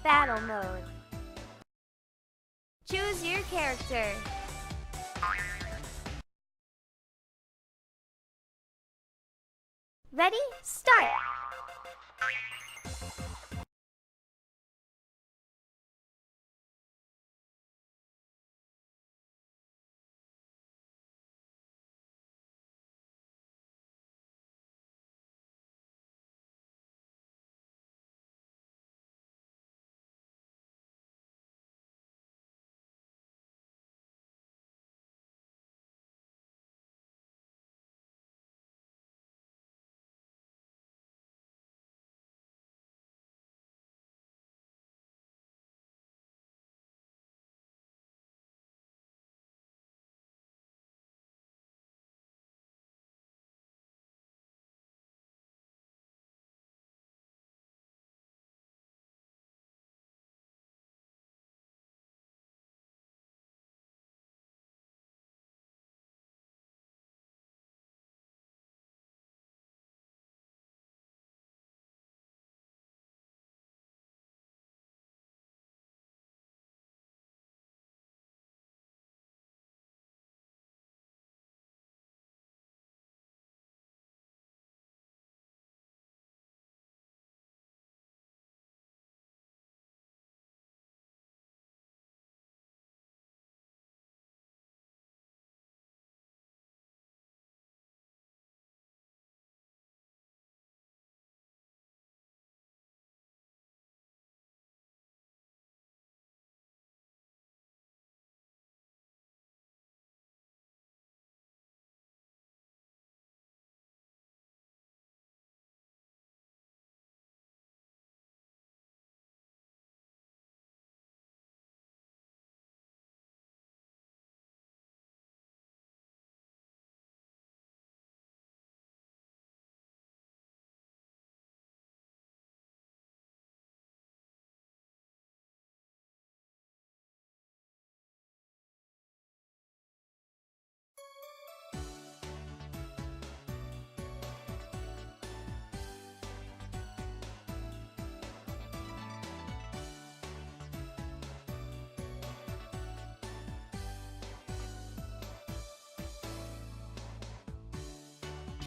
Battle mode. Choose your character. Ready? Start!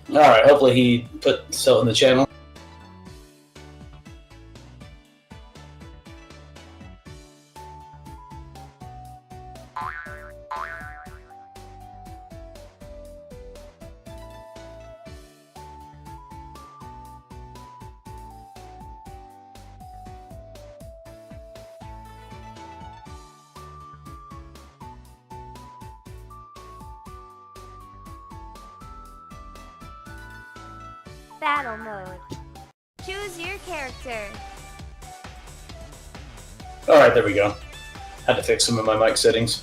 Alright, hopefully he put Cell in the channel. Battle mode. Choose your character. Alright, there we go. Had to fix some of my mic settings.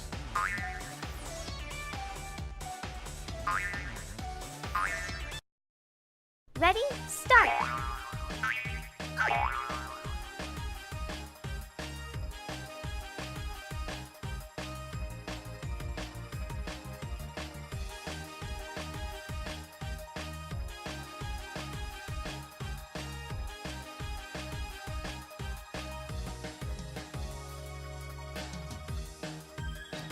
Ready? Start!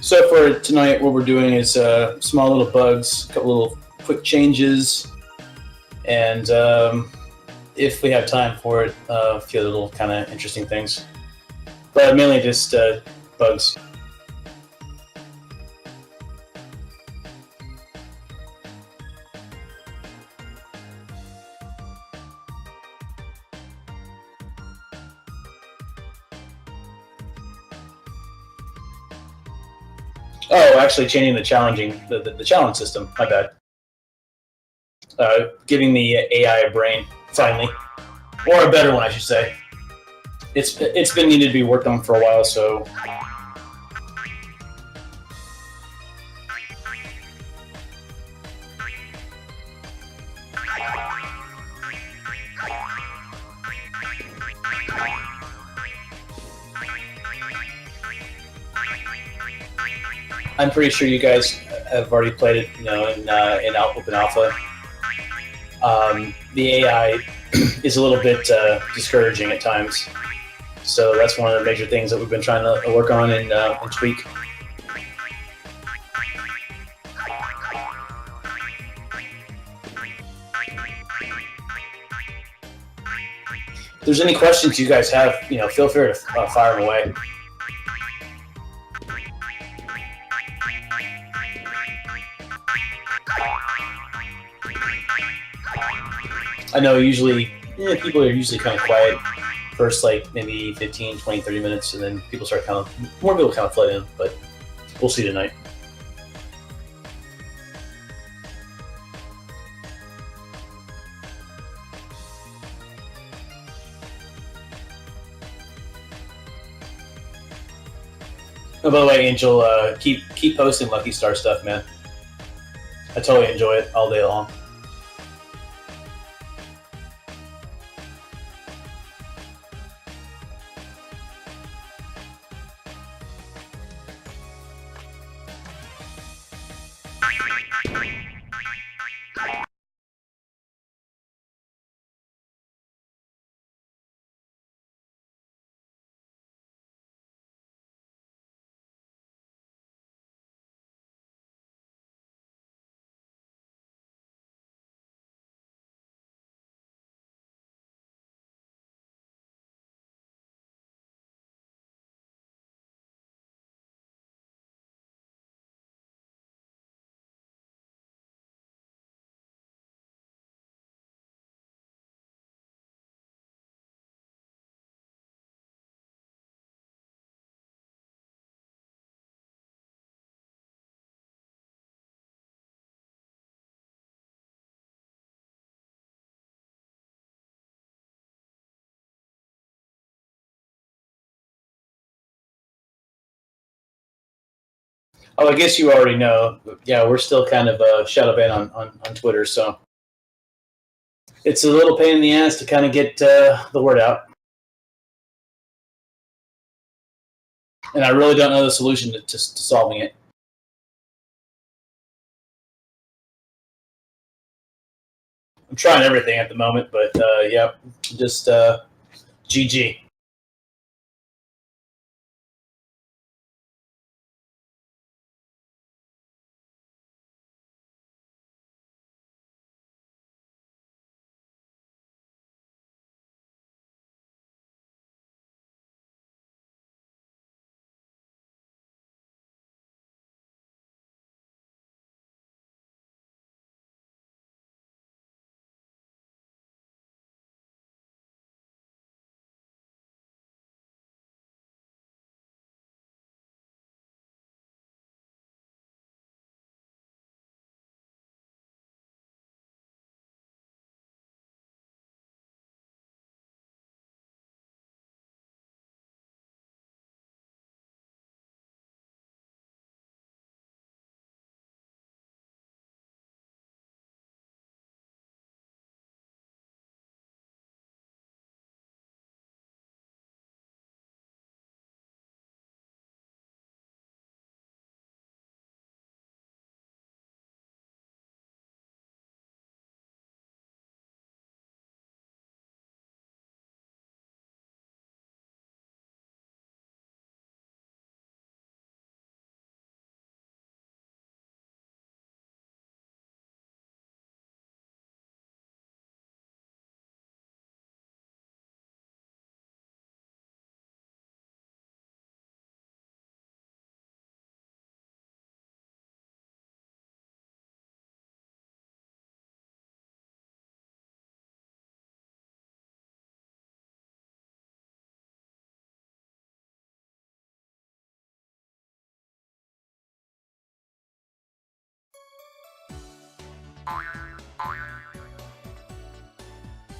So for tonight, what we're doing is small little bugs, a couple little quick changes, and if we have time for it, a few little kind of interesting things. But mainly just bugs. Oh, actually changing the challenge system. My bad. Giving the AI a brain, finally. Or a better one, I should say. It's been needed to be worked on for a while, so... I'm pretty sure you guys have already played it, in open alpha. The AI is a little bit discouraging at times. So that's one of the major things that we've been trying to work on and tweak. If there's any questions you guys have, feel free to fire them away. I know usually people are usually kind of quiet first, like maybe 15, 20, 30 minutes, and then people start more people kind of flood in, but we'll see tonight. Oh, by the way, Angel, keep posting Lucky Star stuff, man. I totally enjoy it all day long. Oh, I guess you already know. Yeah, we're still kind of shadow banned on Twitter, so it's a little pain in the ass to kind of get the word out. And I really don't know the solution to solving it. I'm trying everything at the moment, but yeah, just GG.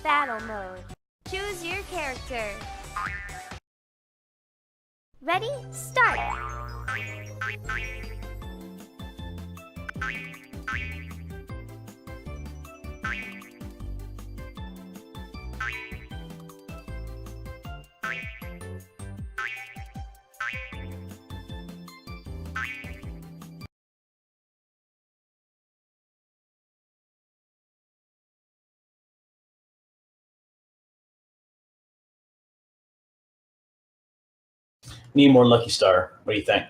Battle mode. Choose your character. Ready? Start! Need more Lucky Star. What do you think?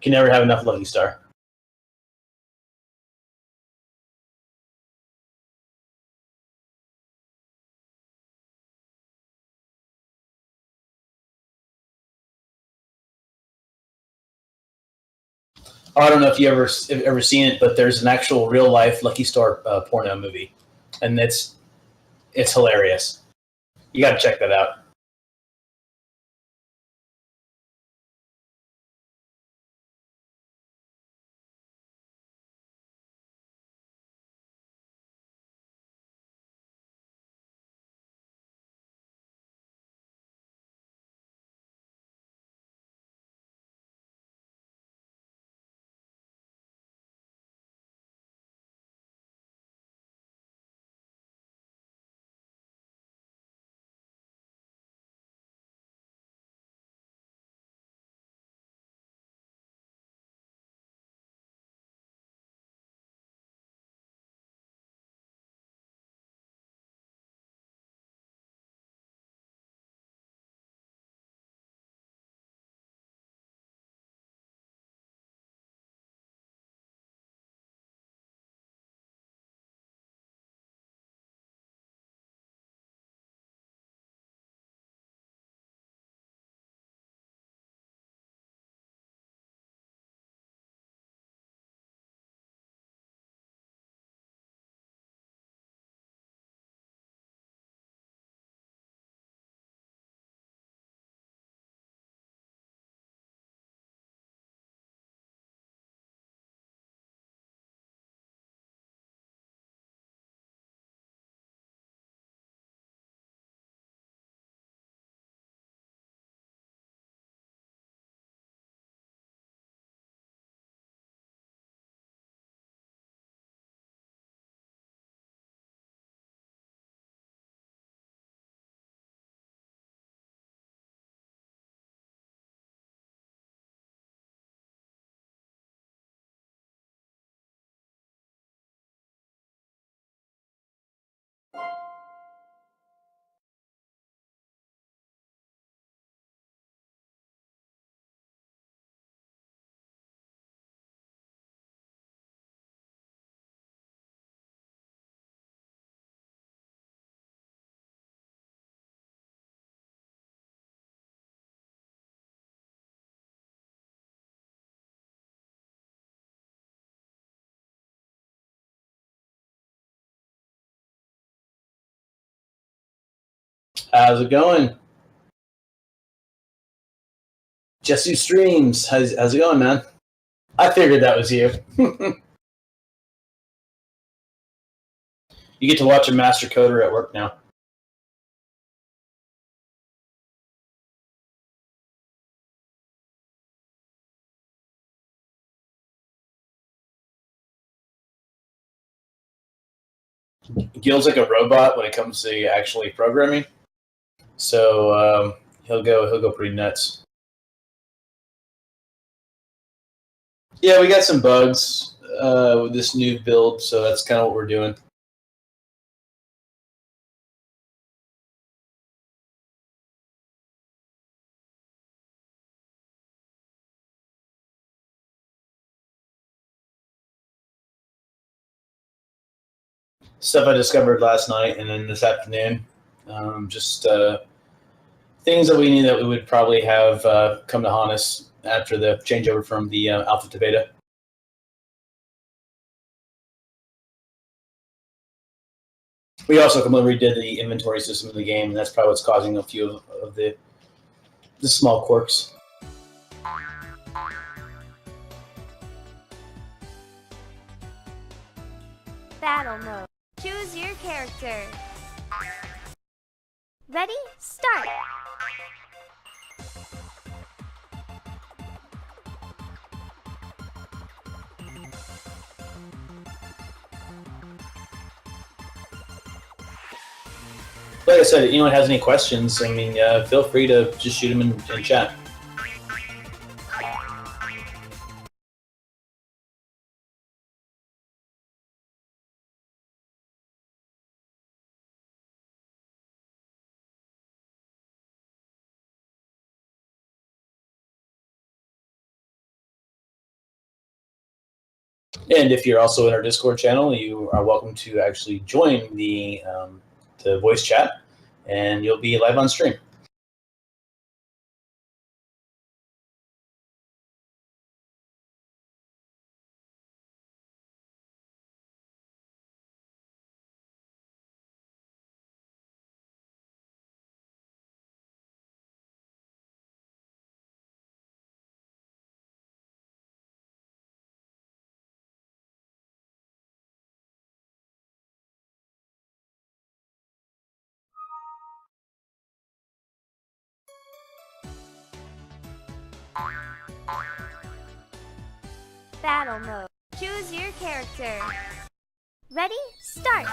Can never have enough Lucky Star. Oh, I don't know if you ever seen it, but there's an actual real life Lucky Star porno movie, and it's hilarious. You got to check that out. How's it going? Jesse Streams. How's it going, man? I figured that was you. You get to watch a master coder at work now. Gil's like a robot when it comes to actually programming, so he'll go pretty nuts. Yeah, we got some bugs with this new build, so that's kind of what we're doing. Stuff I discovered last night and then this afternoon. Just things that we knew that we would probably have come to haunt us after the changeover from the alpha to beta. We also completely redid the inventory system of the game, and that's probably what's causing a few of the small quirks. Battle mode. Choose your character. Ready? Start. Like I said, if anyone has any questions, I mean, feel free to just shoot them in chat. And if you're also in our Discord channel, you are welcome to actually join the voice chat, and you'll be live on stream. Battle mode. Choose your character. Ready? Start!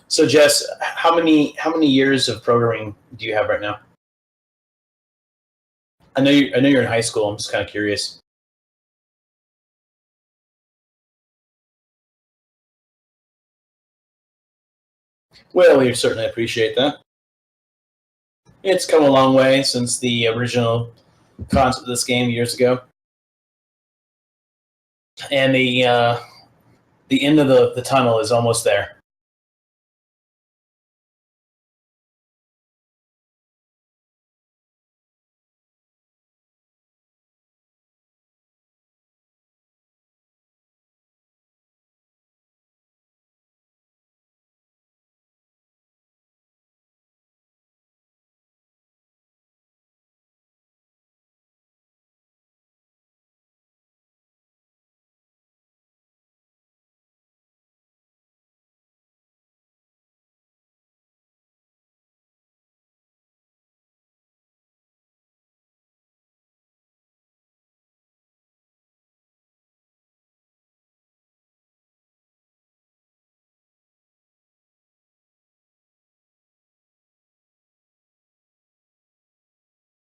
So, Jess, how many years of programming do you have right now? I know you're in high school. I'm just kind of curious. Well, we certainly appreciate that. It's come a long way since the original concept of this game years ago, and the end of the tunnel is almost there.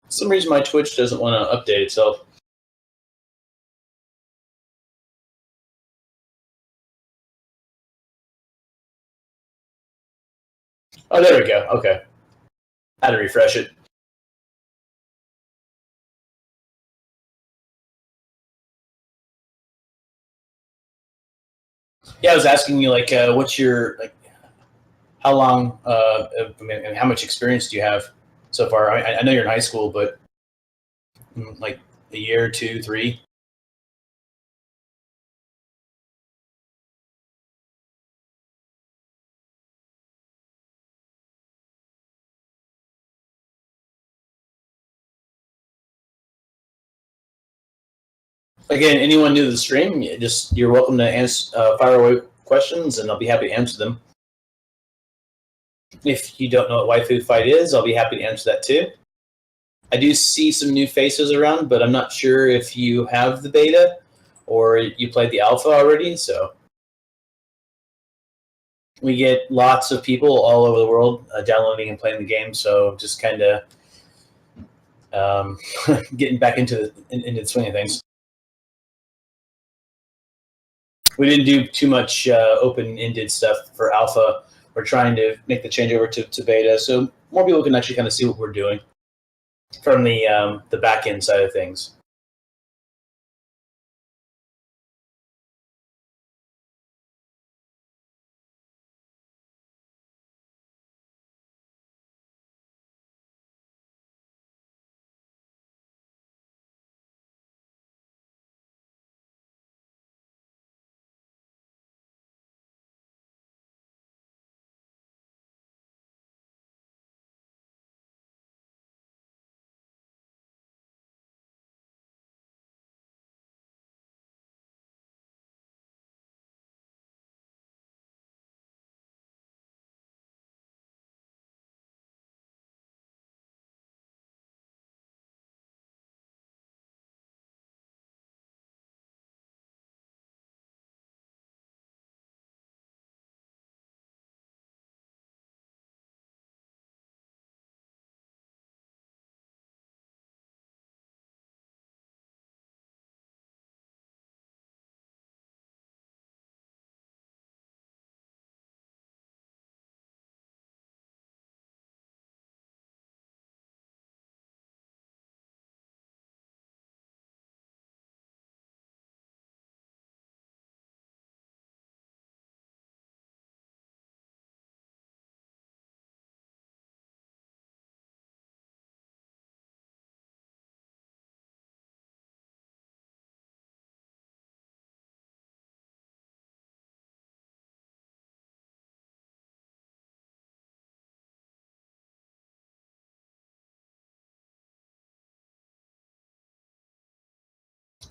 For some reason, my Twitch doesn't want to update itself. Oh, there we go. Okay, I had to refresh it. Yeah, I was asking you what's your how long? I mean, and how much experience do you have so far? I know you're in high school, but like a year, 2, 3. Again, anyone new to the stream, you're welcome to fire away questions, and I'll be happy to answer them. If you don't know what Waifu Fight is, I'll be happy to answer that too. I do see some new faces around, but I'm not sure if you have the beta or you played the alpha already. So we get lots of people all over the world downloading and playing the game. So just kind of getting back into the swing of things. We didn't do too much open-ended stuff for alpha. We're trying to make the change over to beta, so more people can actually kind of see what we're doing from the back end side of things.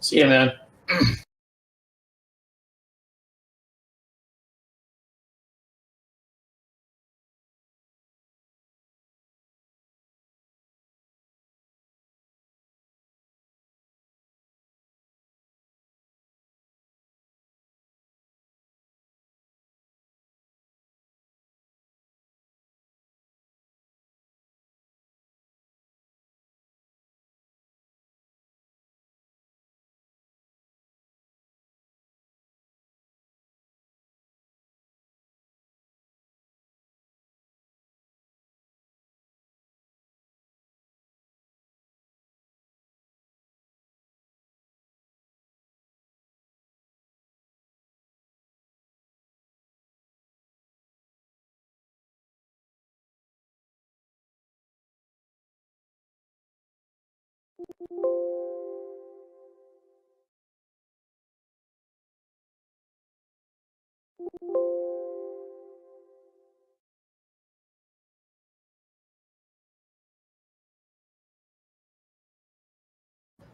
See ya, man.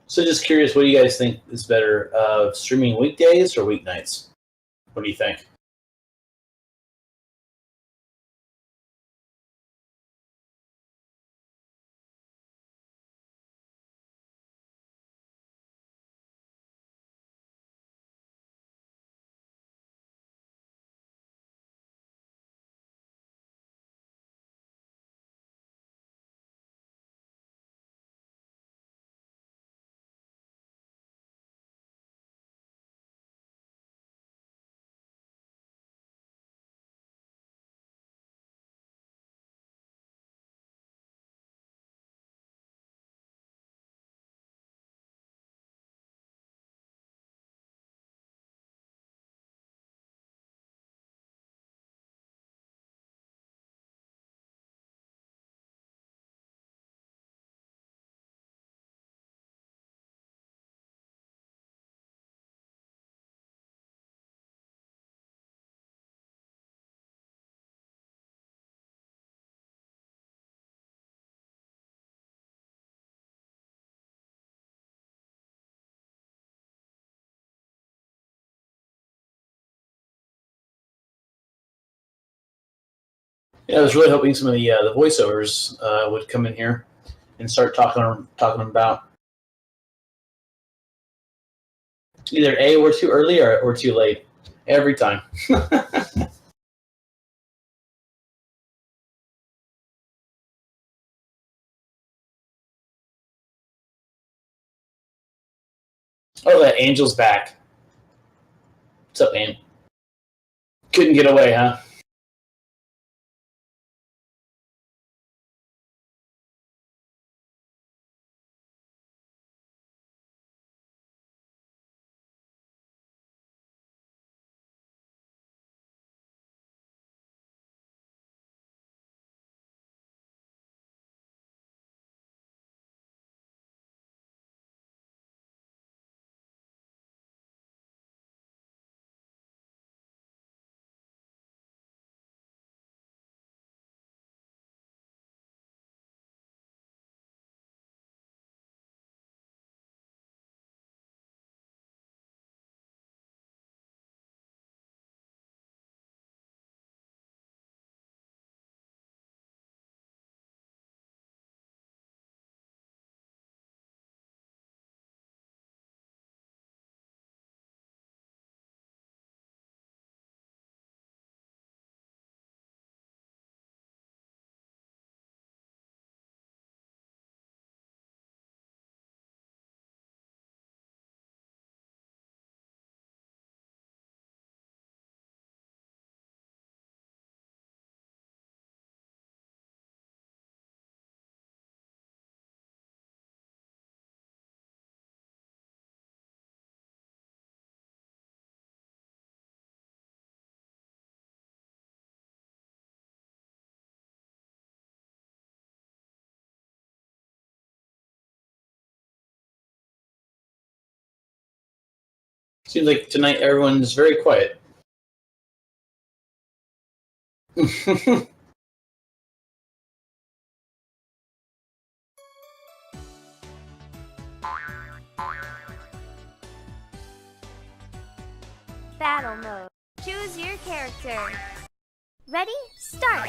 So just curious, what do you guys think is better, streaming weekdays or weeknights? What do you think? Yeah, I was really hoping some of the voiceovers would come in here and start talking about either A, we're too early, or too late every time. Oh, that Angel's back. What's up, man? Couldn't get away, huh? Seems like tonight everyone's very quiet. Battle mode. Choose your character. Ready? Start!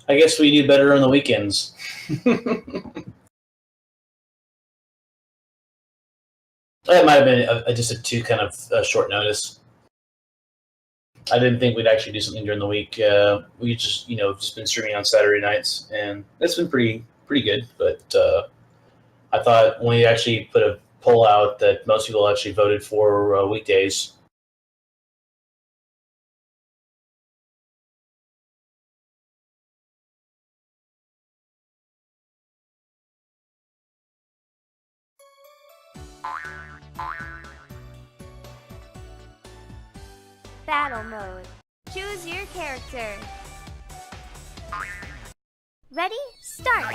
I guess we do better on the weekends. That might have been just a too kind of short notice. I didn't think we'd actually do something during the week. We just, just been streaming on Saturday nights, and it's been pretty good. But I thought when we actually put a poll out that most people actually voted for weekdays. Battle mode. Choose your character. Ready? Start!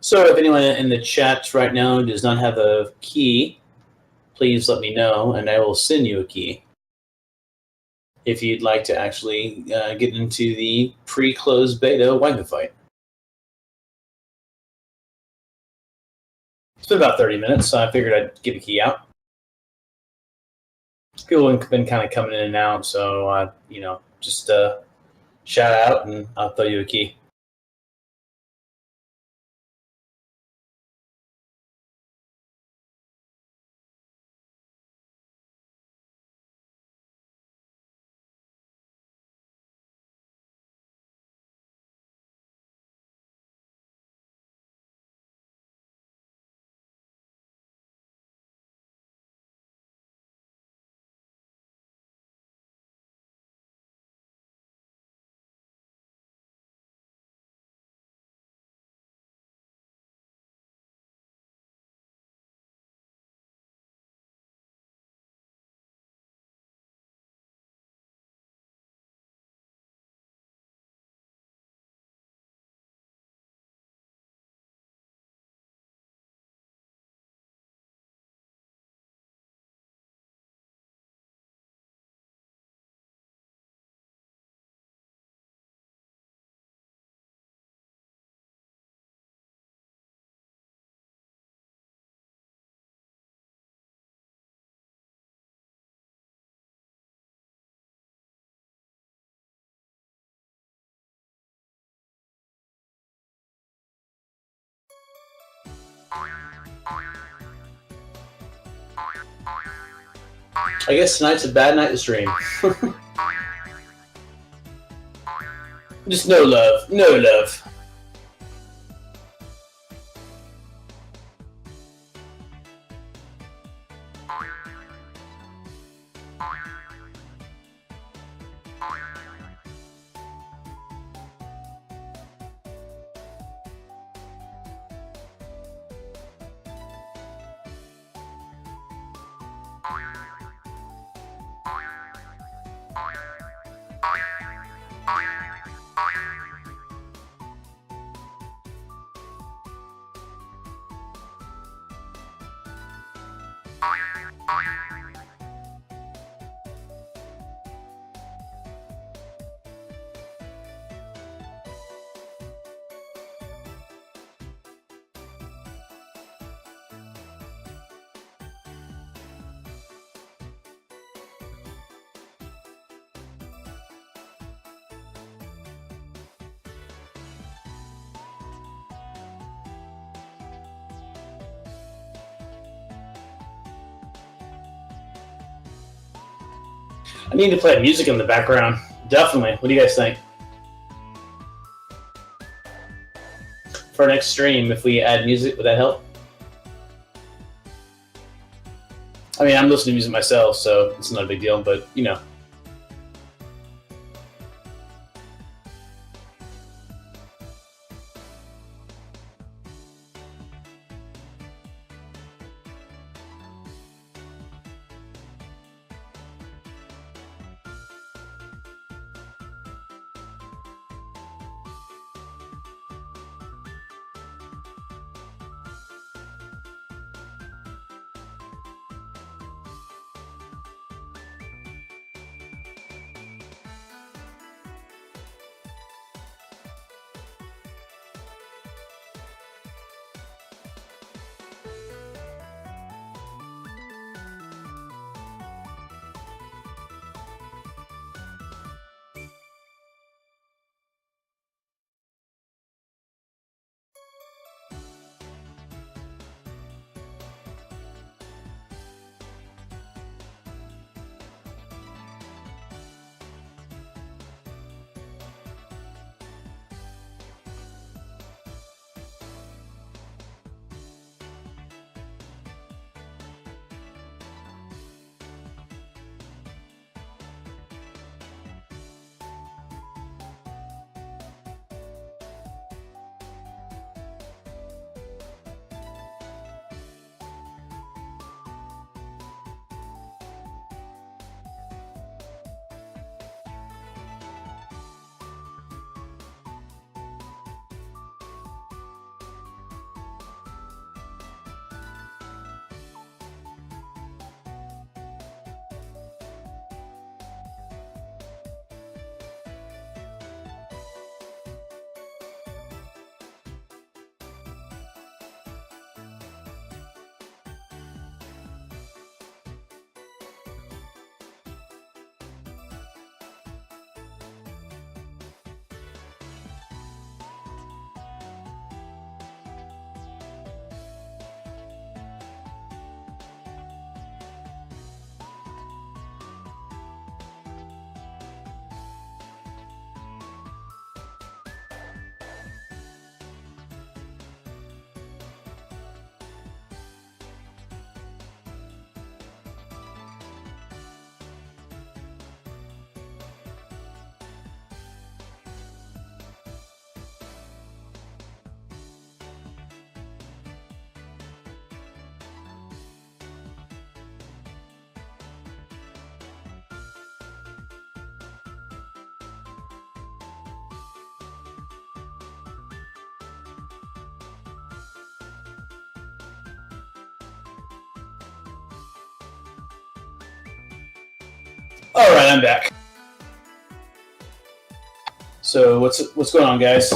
So if anyone in the chat right now does not have a key, please let me know, and I will send you a key if you'd like to actually get into the pre-closed beta Waifu fight. It's been about 30 minutes, so I figured I'd give a key out. People have been kind of coming in and out, so just shout out and I'll throw you a key. I guess tonight's a bad night to stream. Just no love, no love. I need to play music in the background. Definitely. What do you guys think? For our next stream, if we add music, would that help? I mean, I'm listening to music myself, so it's not a big deal, but, you know. All right, I'm back. So what's going on, guys?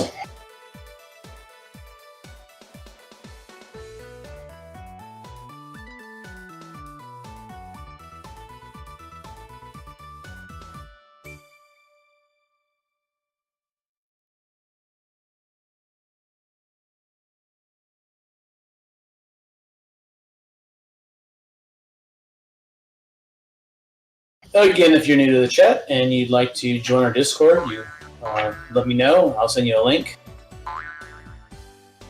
Again, if you're new to the chat and you'd like to join our Discord, you let me know. I'll send you a link.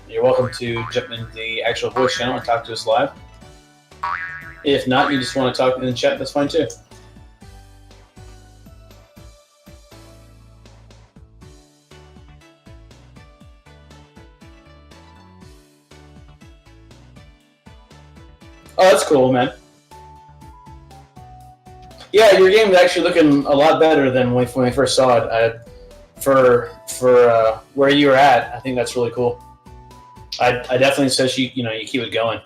You're welcome to jump into the actual voice channel and talk to us live. If not, you just want to talk in the chat, that's fine too. Oh, that's cool, man. Yeah, your game is actually looking a lot better than when I first saw it. For where you were at, I think that's really cool. I definitely suggest you keep it going.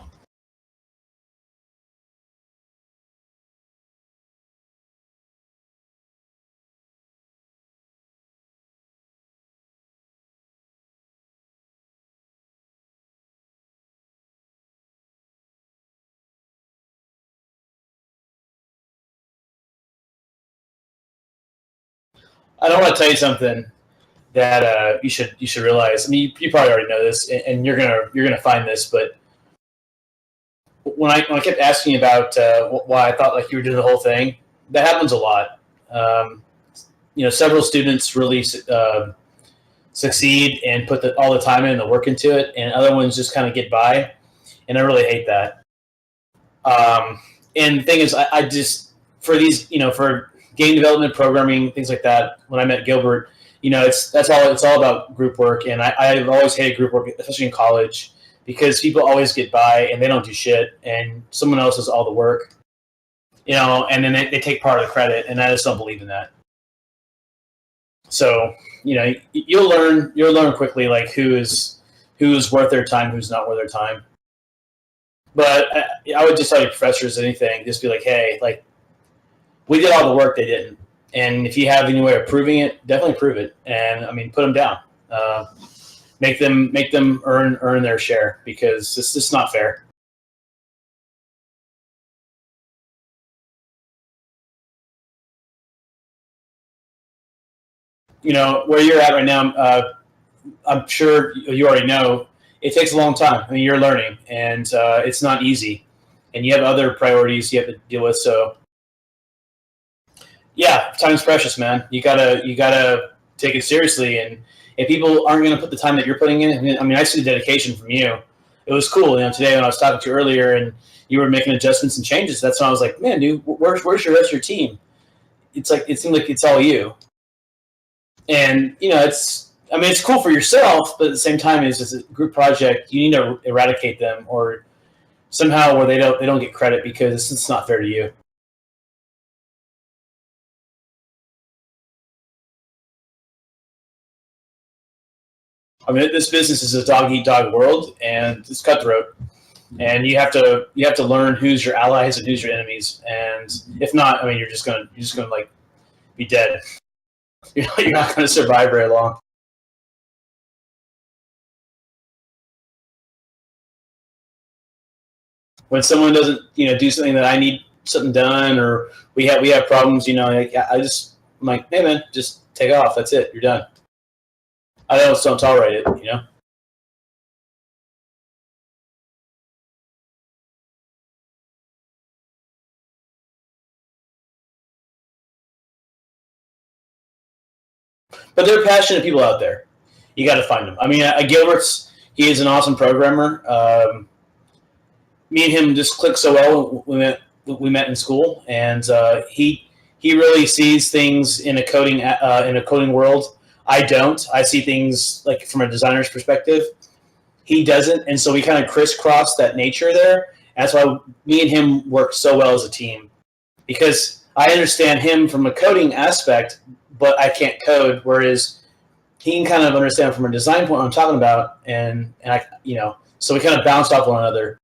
I don't want to tell you something that you should realize. I mean, you probably already know this, and you're gonna find this. But when I kept asking about why I thought like you were doing the whole thing, that happens a lot. Several students really succeed and put all the time in and the work into it, and other ones just kind of get by, and I really hate that. And the thing is, I just for these for game development, programming, things like that. When I met Gilbert, it's all about group work, and I've always hated group work, especially in college, because people always get by and they don't do shit, and someone else does all the work, and then they take part of the credit, and I just don't believe in that. So you'll learn quickly like who's worth their time, who's not worth their time. But I would just tell your professors anything, just be like, hey, like we did all the work, they didn't. And if you have any way of proving it, definitely prove it. And I mean, put them down. Make them earn their share, because it's just not fair. Where you're at right now, I'm sure you already know it takes a long time. I mean, you're learning, and it's not easy, and you have other priorities you have to deal with. So, yeah, time's precious, man. You gotta take it seriously, and if people aren't going to put the time that you're putting in, I mean, I see the dedication from you. It was cool, today when I was talking to you earlier, and you were making adjustments and changes. That's when I was like, man, dude, where's your rest of your team? It's like it seems like it's all you, and it's cool for yourself, but at the same time, it's a group project. You need to eradicate them, or somehow where they don't get credit, because it's not fair to you. I mean, this business is a dog eat dog world, and it's cutthroat. And you have to learn who's your allies and who's your enemies. And if not, I mean, you're just gonna like be dead. You're not gonna survive very long. When someone doesn't do something that I need something done, or we have problems, like, I'm like, hey man, just take off. That's it. You're done. I don't tolerate it. But there are passionate people out there. You got to find them. I mean, Gilbert's, he is an awesome programmer. Me and him just clicked so well. We met in school, and he really sees things in a coding world. I don't. I see things like from a designer's perspective. He doesn't, and so we kind of crisscross that nature there. And that's why me and him work so well as a team, because I understand him from a coding aspect, but I can't code. Whereas he can kind of understand from a design point what I'm talking about, and I so we kind of bounce off one another,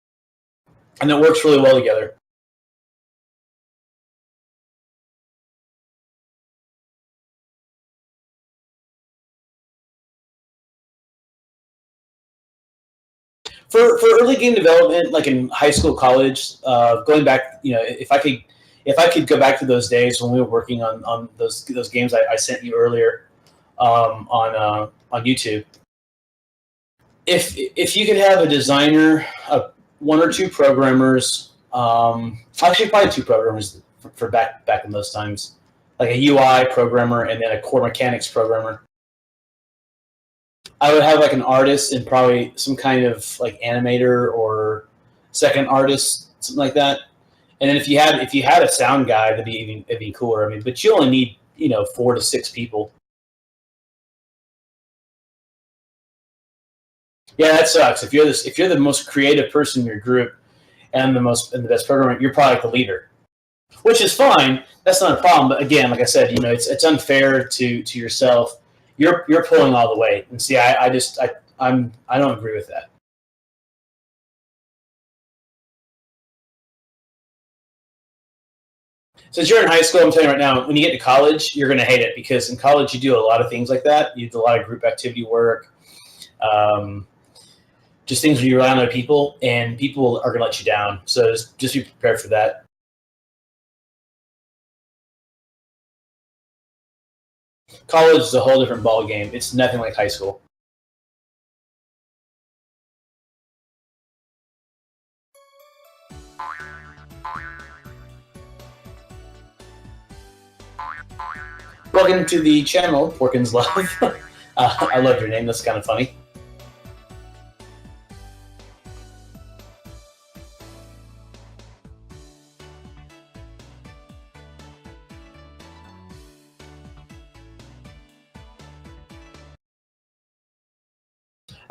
and it works really well together. for early game development, like in high school, college, going back, if I could go back to those days when we were working on those games I sent you earlier on YouTube. If you could have a designer, one or two programmers, actually probably two programmers for back in those times, like a UI programmer and then a core mechanics programmer. I would have like an artist and probably some kind of like animator or second artist, something like that. And then if you had a sound guy, it'd be cooler. I mean, but you only need 4 to 6 people. Yeah, that sucks. If you're the most creative person in your group and the best programmer, you're probably like the leader, which is fine. That's not a problem. But again, like I said, it's unfair to yourself. You're pulling all the weight, and see, I don't agree with that. Since you're in high school, I'm telling you right now, when you get to college, you're going to hate it because in college you do a lot of things like that. You do a lot of group activity work, just things where you rely on other people, and people are going to let you down. So just be prepared for that. College is a whole different ball game. It's nothing like high school. Welcome to the channel, Porkins Love. I love your name. That's kind of funny.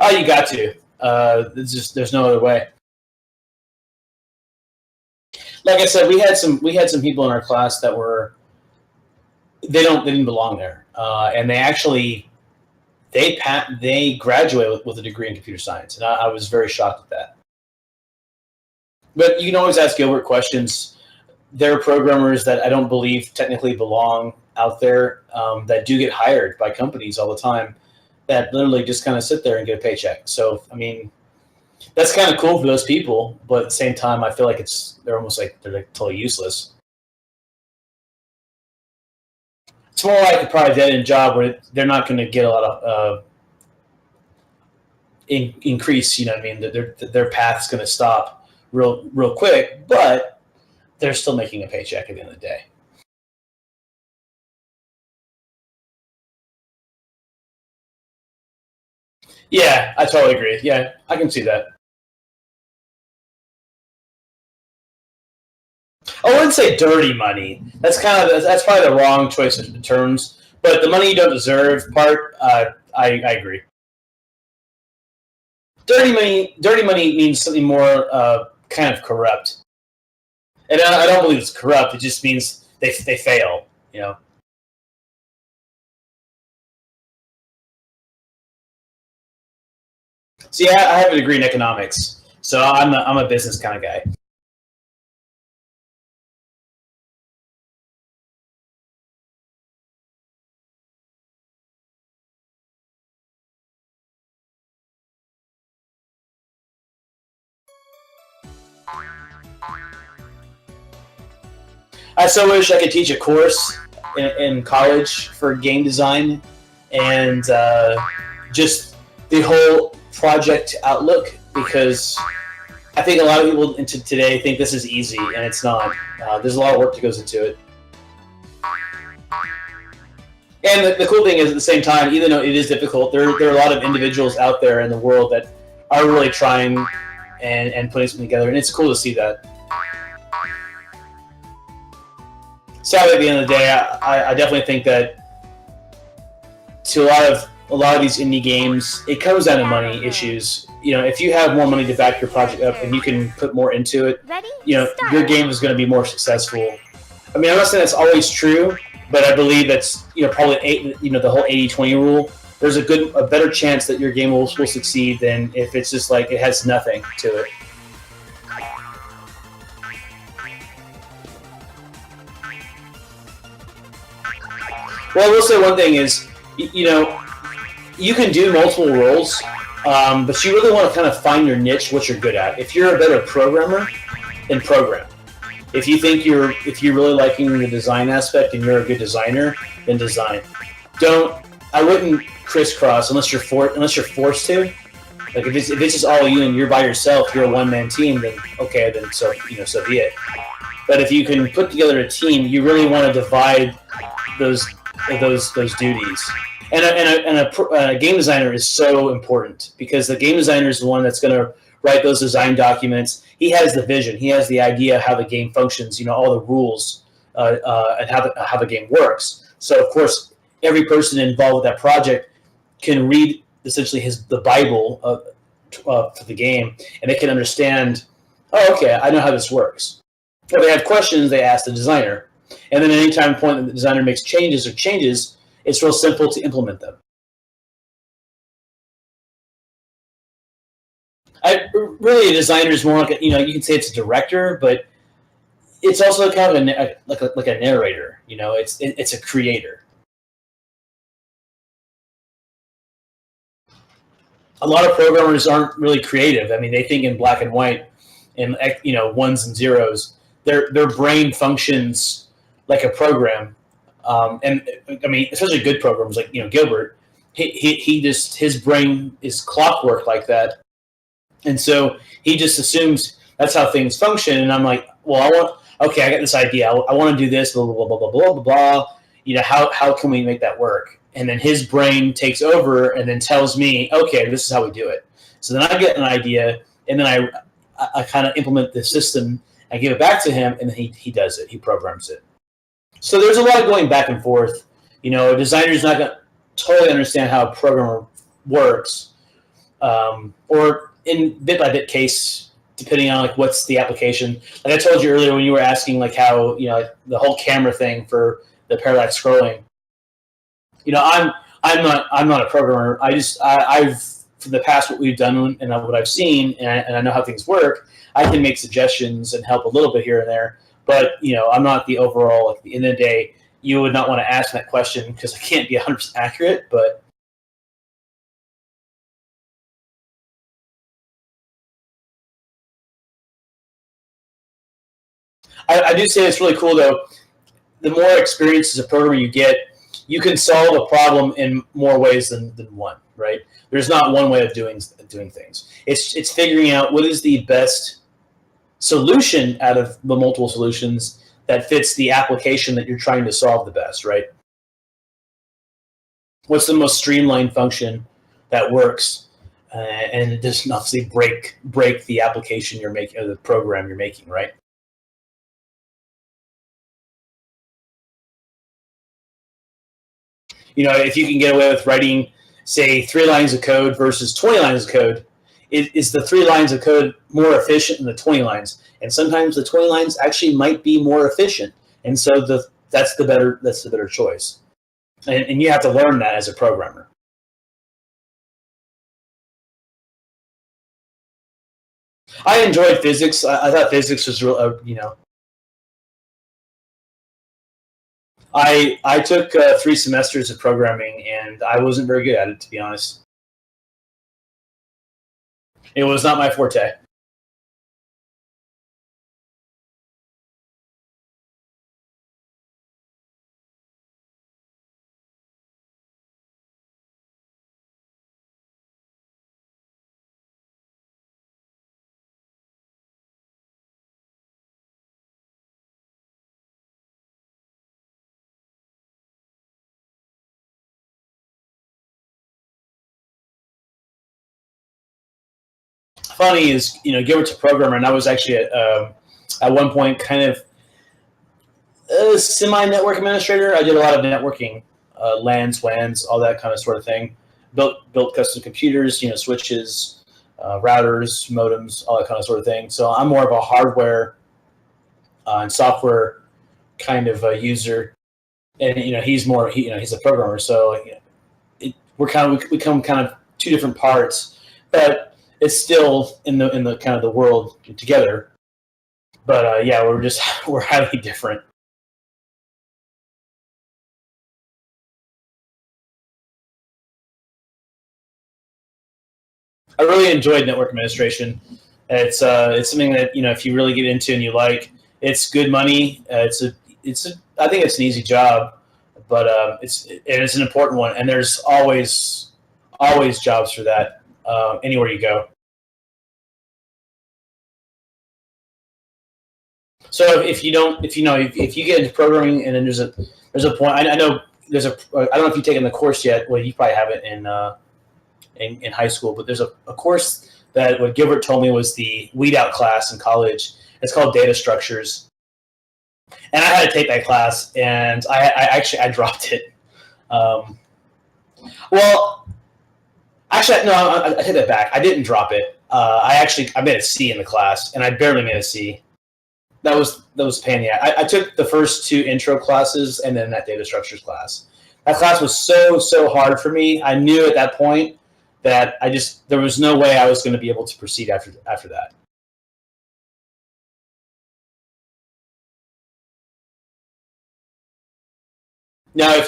Oh, you got to. There's no other way. Like I said, we had some people in our class that they didn't belong there, and they graduated with a degree in computer science, and I was very shocked at that. But you can always ask Gilbert questions. There are programmers that I don't believe technically belong out there that do get hired by companies all the time that literally just kind of sit there and get a paycheck. So, I mean, that's kind of cool for those people, but at the same time, I feel like they're like totally useless. It's more like a probably dead-end job where they're not going to get a lot of increase. You know what I mean? Their path's going to stop real quick, but they're still making a paycheck at the end of the day. Yeah, I totally agree. Yeah, I can see that. I wouldn't say dirty money. That's probably the wrong choice of terms. But the money you don't deserve part, I agree. Dirty money means something more kind of corrupt, and I don't believe it's corrupt. It just means they fail. You know. See, I have a degree in economics, so I'm a business kind of guy. I so wish I could teach a course in college for game design and just the whole project outlook, because I think a lot of people today think this is easy, and it's not. There's a lot of work that goes into it. And the cool thing is, at the same time, even though it is difficult, there are a lot of individuals out there in the world that are really trying and putting something together, and it's cool to see that. Sadly, at the end of the day, I definitely think that to a lot of these indie games, it comes down to money issues. You know, if you have more money to back your project up and you can put more into it, your game is going to be more successful. I mean, I'm not saying that's always true, but I believe that's probably the whole 80-20 rule. There's a better chance that your game will succeed than if it's just like it has nothing to it. Well, I will say one thing is, you can do multiple roles, But you really want to kind of find your niche, what you're good at. If you're a better programmer, then program. If you're really liking the design aspect and you're a good designer, then design. I wouldn't crisscross unless you're forced to. Like if it's just all you and you're by yourself, you're a one man team, then okay, then so be it. But if you can put together a team, you really want to divide those those duties. And a game designer is so important because the game designer is the one that's going to write those design documents. He has the vision. He has the idea of how the game functions. All the rules and how the game works. So of course, every person involved with that project can read essentially the Bible for the game, and they can understand. Oh, okay, I know how this works. If they have questions, they ask the designer, and then at any time point that the designer makes changes, it's real simple to implement them. Really, a designer is more like you can say it's a director, but it's also kind of like a narrator. It's a creator. A lot of programmers aren't really creative. I mean, they think in black and white, and ones and zeros. Their brain functions like a program, and I mean, especially good programs like Gilbert. He just his brain is clockwork like that, and so he just assumes that's how things function. And I'm like, well, I got this idea. I want to do this. Blah blah blah blah blah blah blah. How can we make that work? And then his brain takes over and then tells me, okay, this is how we do it. So then I get an idea, and then I kind of implement the system. I give it back to him, and then he does it. He programs it. So there's a lot of going back and forth. A designer's not going to totally understand how a programmer works, or in bit by bit case, depending on like what's the application. Like I told you earlier when you were asking like how like the whole camera thing for the parallax scrolling. I'm not a programmer. I've from the past what we've done and what I've seen, and I know how things work. I can make suggestions and help a little bit here and there, but I'm not the overall. At the end of the day, you would not want to ask that question because I can't be 100% accurate. But I do say it's really cool though. The more experience as a programmer you get, you can solve a problem in more ways than one. Right? There's not one way of doing things. It's figuring out what is the best solution out of the multiple solutions that fits the application that you're trying to solve the best, right? What's the most streamlined function that works and it doesn't obviously break the application you're making or the program you're making, right? If you can get away with writing, say, 3 lines of code versus 20 lines of code, is the 3 lines of code more efficient than the 20 lines? And sometimes the 20 lines actually might be more efficient, and so that's the better choice. And you have to learn that as a programmer. I enjoyed physics. I thought physics was real. I took 3 semesters of programming, and I wasn't very good at it, to be honest. It was not my forte. Funny is, Gilbert's a programmer, and I was actually at one point kind of a semi-network administrator. I did a lot of networking, LANs, WANs, all that kind of sort of thing. Built custom computers, switches, routers, modems, all that kind of sort of thing. So I'm more of a hardware and software kind of user, and he's more he's a programmer. So we come kind of two different parts, but it's still in the kind of the world together. But yeah, we're highly different. I really enjoyed network administration. It's something that if you really get into and you like, it's good money. It's a I think it's an easy job, but it's an important one, and there's always jobs for that anywhere you go. So if you don't, if you get into programming and then there's a point. I know there's a I don't know if you've taken the course yet. Well, you probably haven't in high school, but there's a course that what Gilbert told me was the weed out class in college. It's called data structures, and I had to take that class, and I dropped it. Um, well, actually, no, I take that back. I didn't drop it. I made a C in the class, and I barely made a C. That was a pain in the ass. I took the first two intro classes and then that data structures class. That class was so hard for me. I knew at that point that there was no way I was going to be able to proceed after that. Now,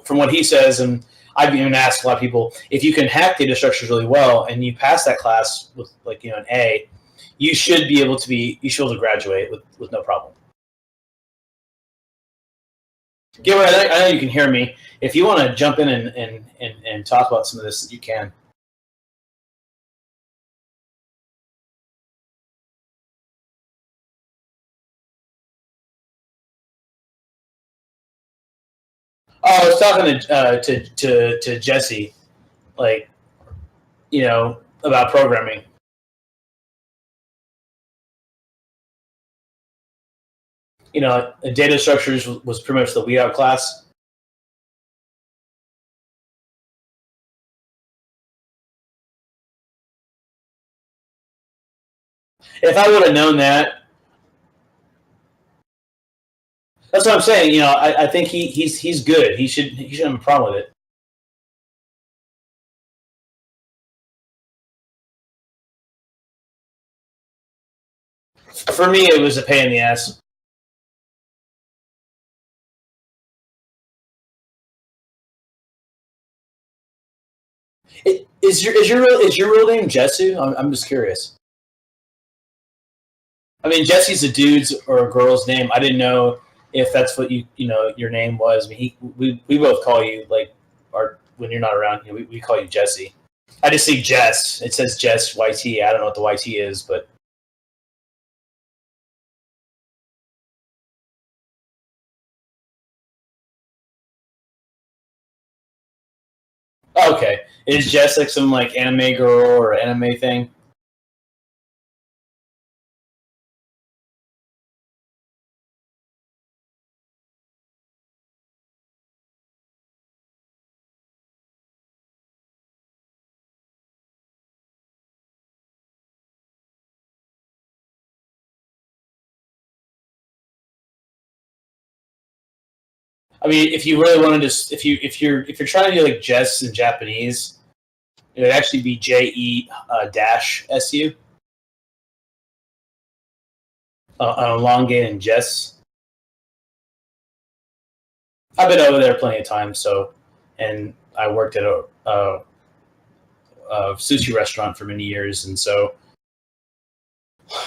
from what he says, and I've even asked a lot of people, if you can hack data structures really well and you pass that class with an A, you should be able to graduate with no problem. Gilbert, I know you can hear me. If you want to jump in and talk about some of this, you can. Oh, I was talking to Jesse, like about programming. Data structures was pretty much the weed out class. If I would have known that, that's what I'm saying. I think he's good. He shouldn't have a problem with it. For me, it was a pain in the ass. Is your real name Jesu? I'm just curious. I mean, Jesse's a dude's or a girl's name. I didn't know if that's what your name was. I mean, we both call you like our when you're not around. We call you Jesse. I just see Jess. It says Jess YT. I don't know what the YT is, but okay. Is Jess like some like anime girl or anime thing? I mean, if you really wanted to, if you're trying to do like Jess in Japanese, it would actually be JE dash SU, elongated Jess. I've been over there plenty of times, and I worked at a sushi restaurant for many years, and so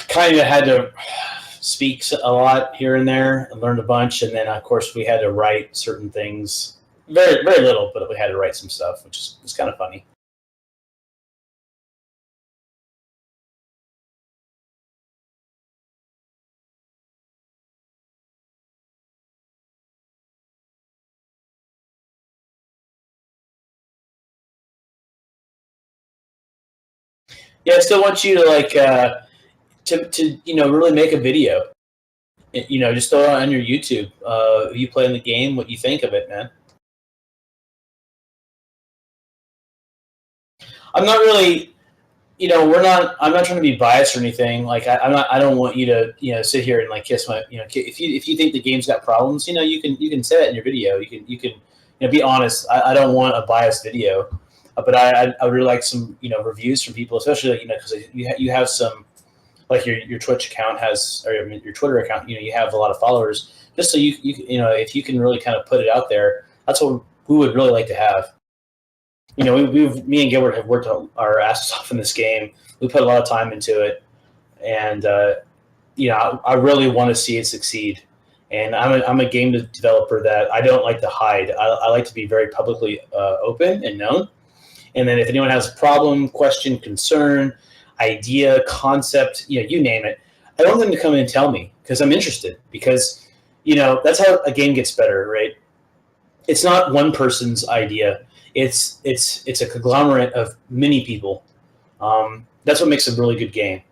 kind of had to speak a lot here and there and learned a bunch, and then of course we had to write certain things, very very little, but we had to write some stuff, which was kind of funny. Yeah, I still want you to really make a video. Just throw it on your YouTube. You playing the game, what you think of it, man. I'm not really, I'm not trying to be biased or anything. Like, I'm not. I don't want you to, sit here and like kiss my, if you think the game's got problems, you can say that in your video. You can be honest. I don't want a biased video, but I would really like some, reviews from people, especially like, because you have some, like your Twitch account has, or your Twitter account, you have a lot of followers. Just so if you can really kind of put it out there, that's what we would really like to have. Me and Gilbert have worked our asses off in this game. We put a lot of time into it, and I really want to see it succeed. And I'm a game developer that I don't like to hide. I like to be very publicly open and known. And then if anyone has a problem, question, concern, idea, concept, you name it, I want them to come in and tell me because I'm interested. Because that's how a game gets better, right? It's not one person's idea. It's a conglomerate of many people. That's what makes a really good game.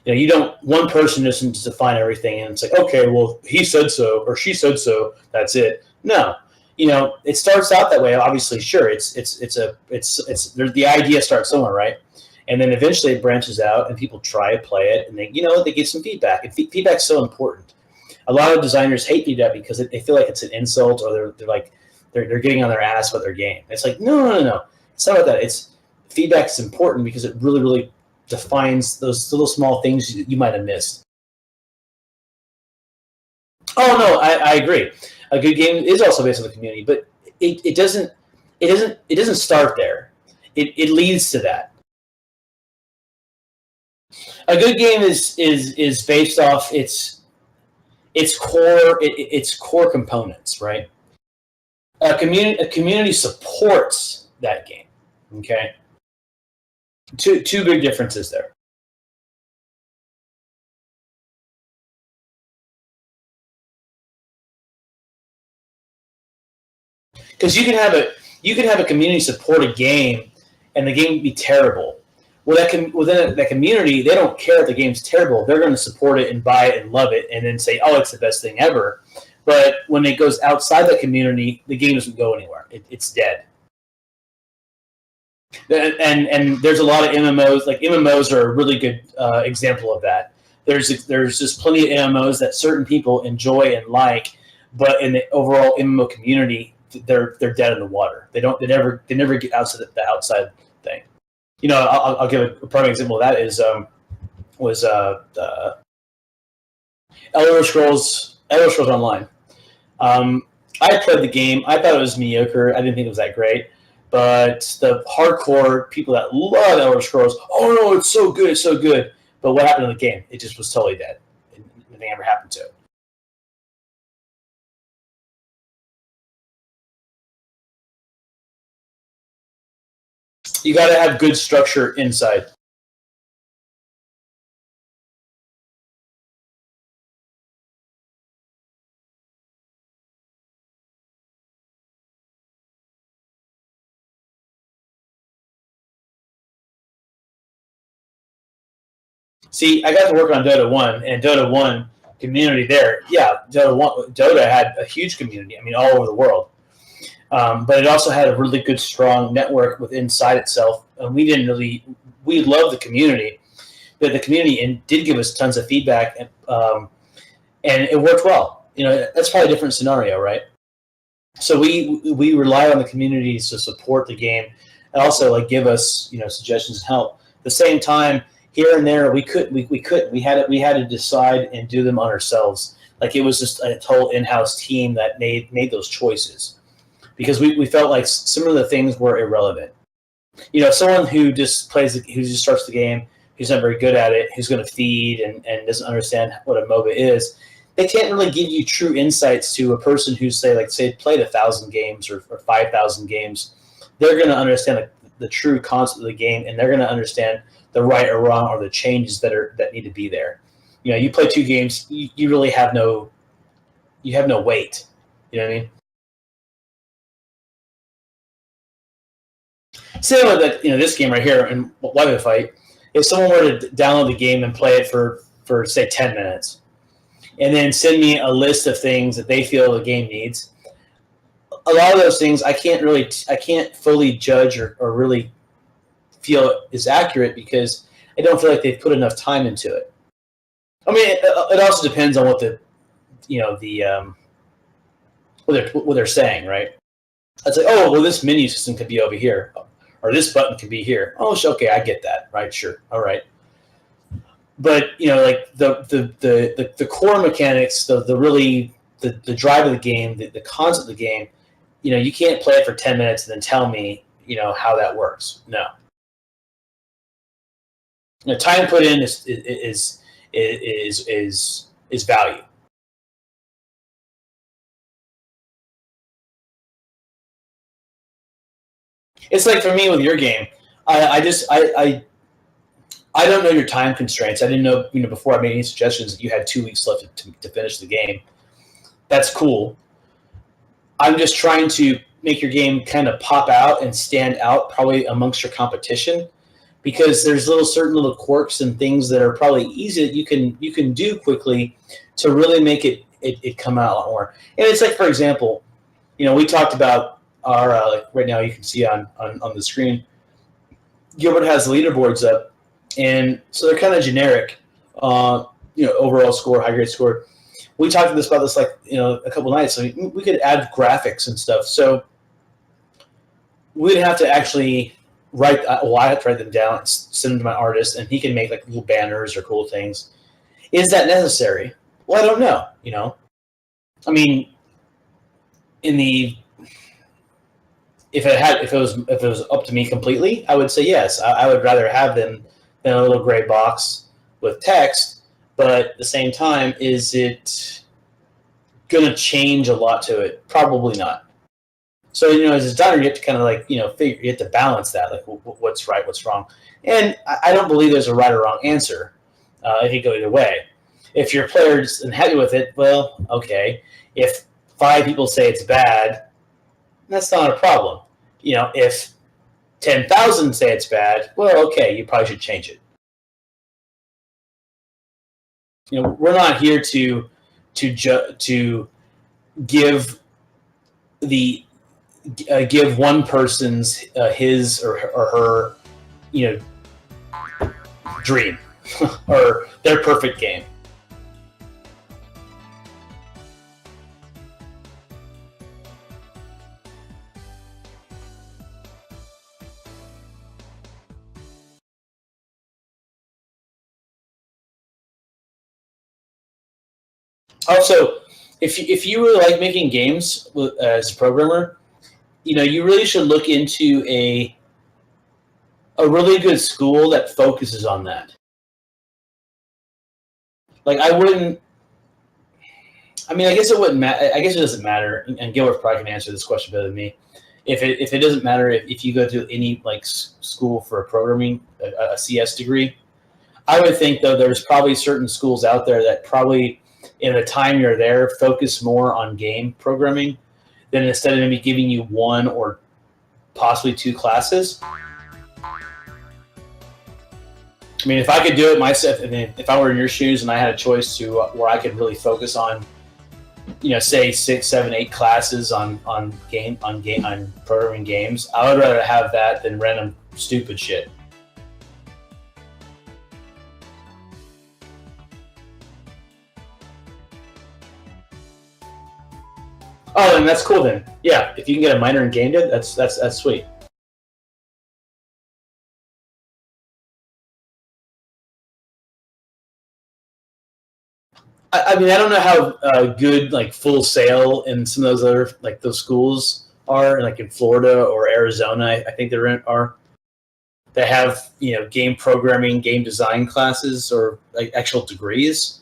You don't, one person doesn't define everything and it's like, okay, well, he said so or she said so, that's it. No, it starts out that way. Obviously, sure, the idea starts somewhere, right? And then eventually it branches out and people try to play it and they get some feedback. And feedback's so important. A lot of designers hate feedback because they feel like it's an insult or they're getting on their ass about their game. It's like, no. It's not about that. Feedback is important because it really, really defines those little small things you might have missed. Oh no, I agree. A good game is also based on the community, but it doesn't start there. It leads to that. A good game is based off its core components, right? A community supports that game. Okay. Two big differences there. Because you can have a community support a game, and the game be terrible. Well, within that community, they don't care if the game's terrible. They're going to support it and buy it and love it, and then say, "Oh, it's the best thing ever." But when it goes outside the community, the game doesn't go anywhere. It's dead. And there's a lot of MMOs. Like MMOs are a really good example of that. There's just plenty of MMOs that certain people enjoy and like, but in the overall MMO community, they're dead in the water. They never get outside the outside thing. I'll give a prime example of that was Elder Scrolls Online. I played the game. I thought it was mediocre. I didn't think it was that great. But the hardcore people that love Elder Scrolls, oh no, it's so good, it's so good. But what happened in the game? It just was totally dead. Nothing ever happened to it. You got to have good structure inside. See, I got to work on Dota 1, and Dota 1 community there. Yeah, Dota had a huge community. I mean, all over the world. But it also had a really good, strong network within inside itself. And we loved the community, but the community did give us tons of feedback, and it worked well. That's probably a different scenario, right? So we rely on the communities to support the game, and also give us suggestions and help. At the same time, here and there, we had to decide and do them on ourselves. Like it was just a whole in-house team that made those choices because we felt like some of the things were irrelevant. Someone who just starts the game, who's not very good at it, who's going to feed and doesn't understand what a MOBA is, they can't really give you true insights to a person who's played 1,000 games or 5,000 games. They're going to understand the true concept of the game, and they're going to understand the right or wrong or the changes that need to be there. You play 2 games, you really have no weight. You know what I mean? Same with this game right here in Waifu Fight. If someone were to download the game and play it for say 10 minutes, and then send me a list of things that they feel the game needs, a lot of those things I can't fully judge or really feel is accurate because I don't feel like they've put enough time into it. I mean, it also depends on what what they're saying, right? It's like, oh, well, this menu system could be over here, or this button could be here. Oh, okay, I get that, right? Sure, all right. But the core mechanics, the drive of the game, the concept of the game, you can't play it for 10 minutes and then tell me how that works. No. Time put in is value. It's like for me with your game. I don't know your time constraints. I didn't know before I made any suggestions that you had 2 weeks left to finish the game. That's cool. I'm just trying to make your game kind of pop out and stand out probably amongst your competition, because there's certain little quirks and things that are probably easy that you can do quickly to really make it come out a lot more. And it's like, for example, we talked about our like right now you can see on the screen, Gilbert has leaderboards up, and so they're kind of generic. Overall score, high grade score. We talked about this like a couple nights. So we could add graphics and stuff. So we'd have to actually write. I have to write them down, send them to my artist, and he can make like little banners or cool things. Is that necessary? Well, I don't know. I mean, if it was up to me completely, I would say yes. I would rather have them than a little gray box with text. But at the same time, is it going to change a lot to it? Probably not. So, as a designer, you have to kind of like, you have to balance that, like what's right, what's wrong. And I don't believe there's a right or wrong answer. It could go either way. If your player isn't happy with it, well, okay. If 5 people say it's bad, that's not a problem. If 10,000 say it's bad, well, okay, you probably should change it. We're not here to give give one person's his or her dream or their perfect game. Also, if you really like making games as a programmer, you really should look into a really good school that focuses on that. Like I guess it wouldn't matter. I guess it doesn't matter. And Gilbert probably can answer this question better than me. If it doesn't matter if you go to any like school for programming, a CS degree, I would think though there's probably certain schools out there that probably in the time you're there focus more on game programming than instead of maybe giving you 1 or possibly 2 classes. I mean, if I could do it myself, if I were in your shoes and I had a choice to where I could really focus on, say 6, 7, 8 classes on programming games, I would rather have that than random stupid shit. Oh, and that's cool then. Yeah, if you can get a minor in game dev, that's sweet. I mean, I don't know how good like Full Sail and some of those other like those schools are, like in Florida or Arizona. I think are. They have game programming, game design classes, or like actual degrees.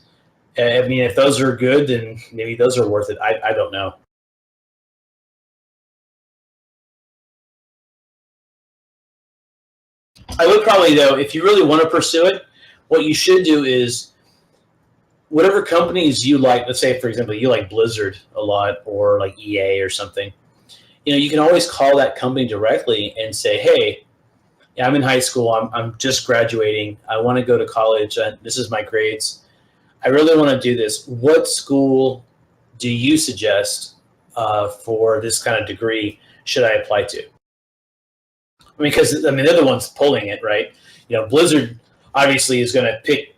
I mean, if those are good, then maybe those are worth it. I don't know. I would probably, though, if you really want to pursue it, what you should do is whatever companies you like, let's say, for example, you like Blizzard a lot or like EA or something, you can always call that company directly and say, hey, I'm in high school. I'm just graduating. I want to go to college. This is my grades. I really want to do this. What school do you suggest for this kind of degree should I apply to? I mean, because they're the ones pulling it, right? Blizzard obviously is going to pick.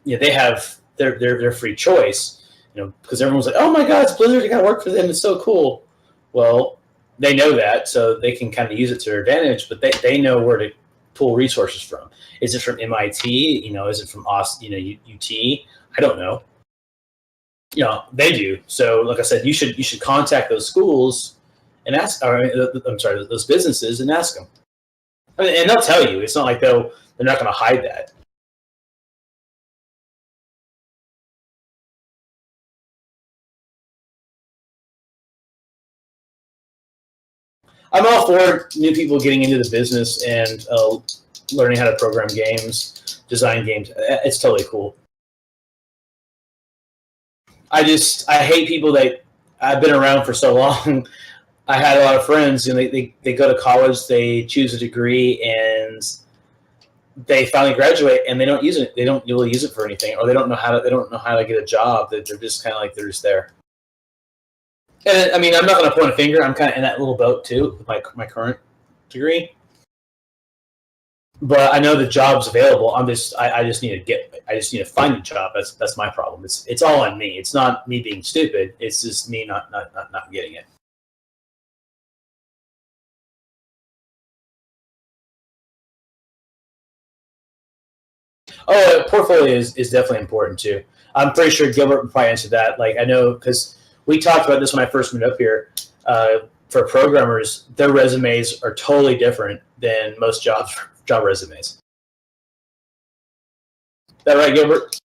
They have their free choice. Because everyone's like, oh my God, it's Blizzard. I got to work for them. It's so cool. Well, they know that, so they can kind of use it to their advantage. But they know where to pull resources from. Is it from MIT? Is it from Austin? UT? I don't know. They do. So, like I said, you should contact those schools and ask. Or, I'm sorry, those businesses and ask them. I mean, and they'll tell you. It's not like they're not going to hide that. I'm all for new people getting into the business and learning how to program games, design games. It's totally cool. I hate people that I've been around for so long. I had a lot of friends, and they go to college, they choose a degree, and they finally graduate, and they don't use it. They don't really use it for anything, or they don't know how to get a job. They're just kind of like they're just there. And I mean, I'm not going to point a finger. I'm kind of in that little boat too with my current degree. But I know the job's available. I just need to find a job. That's my problem. It's all on me. It's not me being stupid. It's just me not getting it. Oh, portfolio is definitely important too. I'm pretty sure Gilbert would probably answer that. Like I know because we talked about this when I first moved up here. For programmers, their resumes are totally different than most job resumes. Is that right, Gilbert?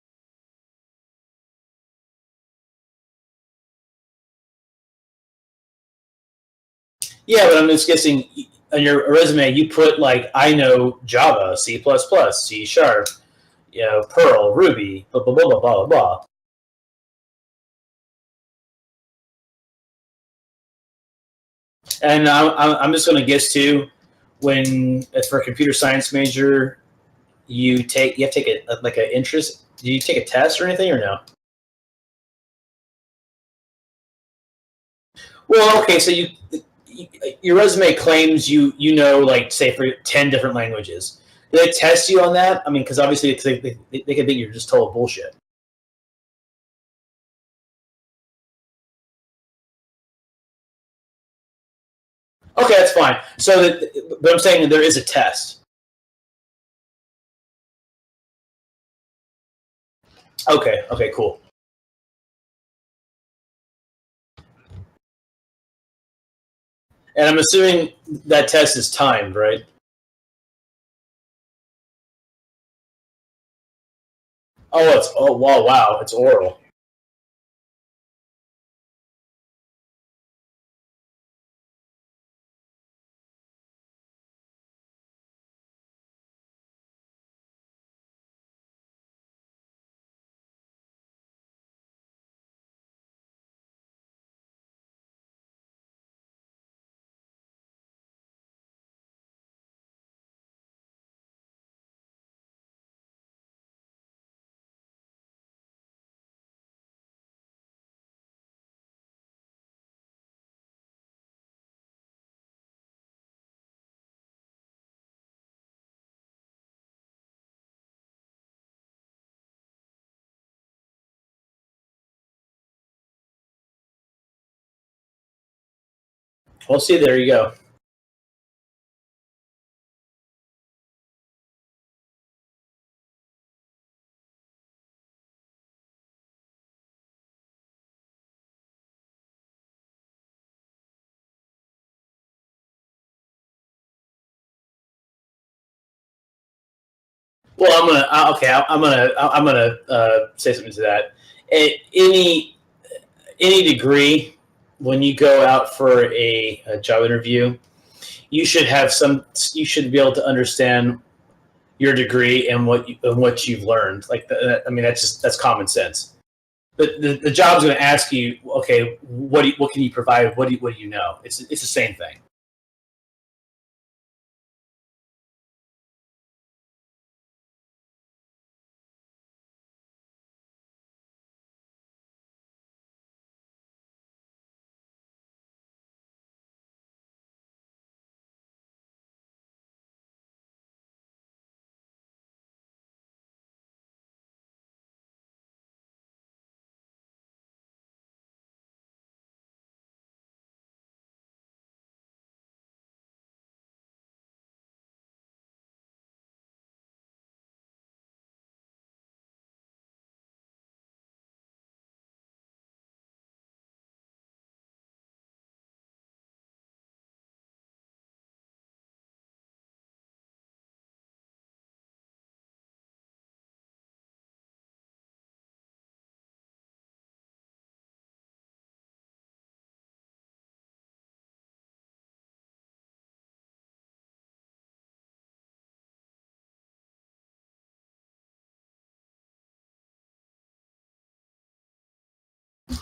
Yeah, but I'm just guessing on your resume you put like I know Java, C++, C Sharp, Perl, Ruby, blah blah blah blah blah blah. And I'm just going to guess too, when for a computer science major, you have to take like an interest. Do you take a test or anything or no? Well, okay, so your resume claims you know like say for 10 different languages. Do they test you on that? I mean, because obviously they can think you're just total bullshit. Okay, that's fine. But I'm saying that there is a test. Okay, okay, cool. And I'm assuming that test is timed, right? Oh wow wow, it's oral. Well, see, there you go. Well, okay. I'm gonna say something to that. Any degree, when you go out for a job interview, you should have some. You should be able to understand your degree and what you've learned. Like, I mean, that's common sense. But the job's going to ask you, okay, what can you provide? What do you know? It's the same thing.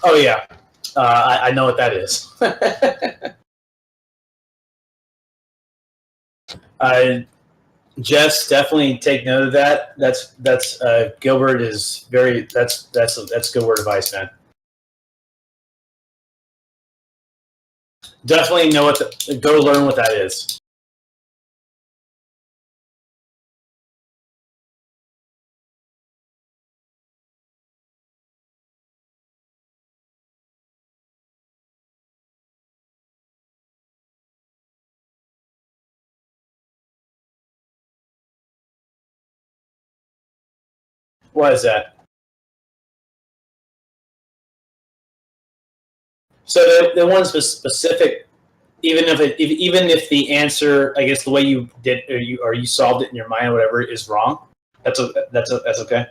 Oh yeah, I know what that is. Jess, definitely take note of that. That's Gilbert is very that's good word advice, man. Definitely know go learn what that is. What is that? So the one's specific, even if the answer, I guess the way you did or you solved it in your mind or whatever is wrong. That's okay.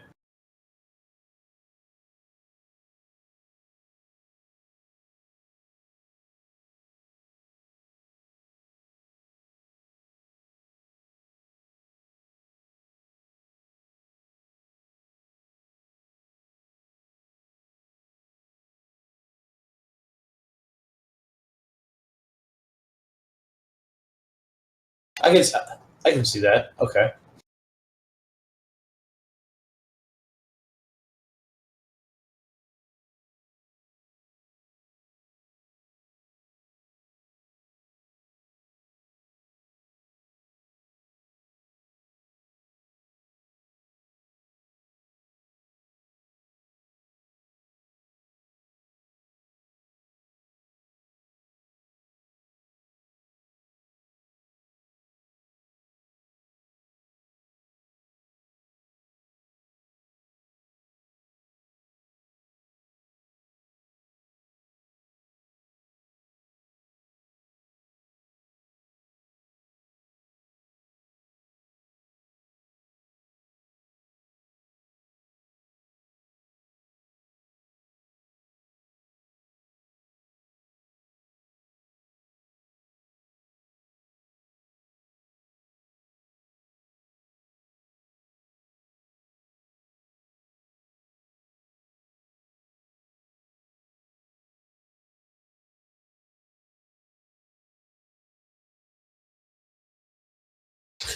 I can I can see that. Okay.